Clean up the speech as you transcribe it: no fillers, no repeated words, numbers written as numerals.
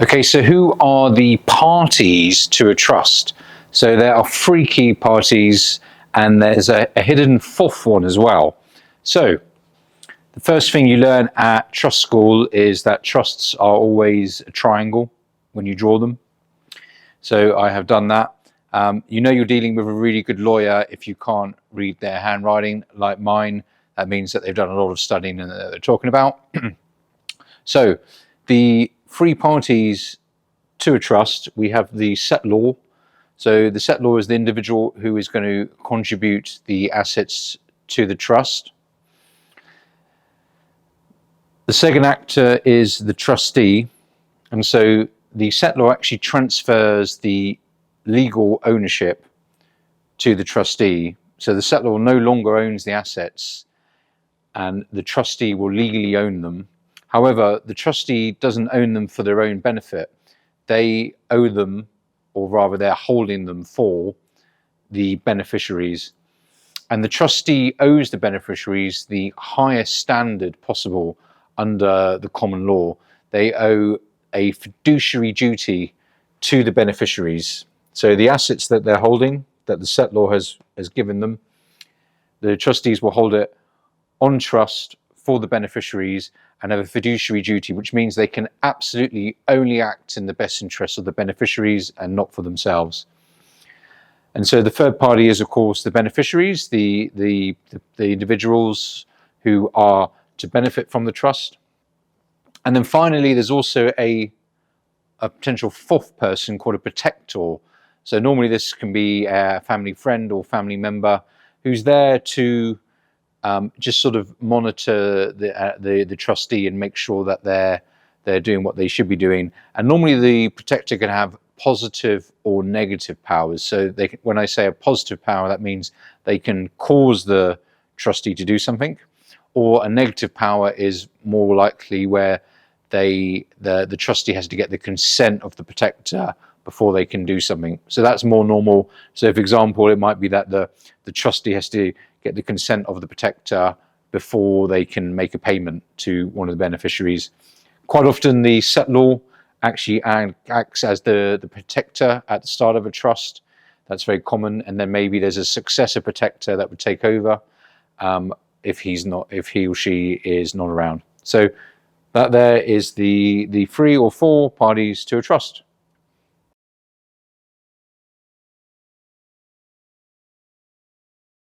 Okay, so who are the parties to a trust? So there are three key parties, and there's a hidden fourth one as well. So the first thing you learn at trust school is that trusts are always a triangle when you draw them. So I have done that. You know you're dealing with a really good lawyer if you can't read their handwriting like mine. That means that they've done a lot of studying and they're talking about. So the three parties to a trust, we have the settlor. So the settlor is the individual who is going to contribute the assets to the trust. The second actor is the trustee, and so the settlor actually transfers the legal ownership to the trustee. So the settlor no longer owns the assets and the trustee will legally own them. However, the trustee doesn't own them for their own benefit. They owe them, or rather they're holding them for the beneficiaries. And the trustee owes the beneficiaries the highest standard possible under the common law. They owe a fiduciary duty to the beneficiaries. So the assets that they're holding, that the settlor has given them, the trustees will hold it on trust for the beneficiaries and have a fiduciary duty, which means they can absolutely only act in the best interests of the beneficiaries and not for themselves. And so the third party is, of course, the beneficiaries, the individuals who are to benefit from the trust. And then finally, there's also a potential fourth person called a protector. So normally this can be a family friend or family member who's there to just sort of monitor the trustee and make sure that they're doing what they should be doing. And normally the protector can have positive or negative powers. So when I say a positive power, that means they can cause the trustee to do something, or a negative power is more likely where the trustee has to get the consent of the protector before they can do something. So that's more normal. So for example, it might be that the trustee has to get the consent of the protector before they can make a payment to one of the beneficiaries. Quite often the settlor actually acts as the protector at the start of a trust. That's very common. And then maybe there's a successor protector that would take over if he or she is not around. So that there is the 3 or 4 parties to a trust.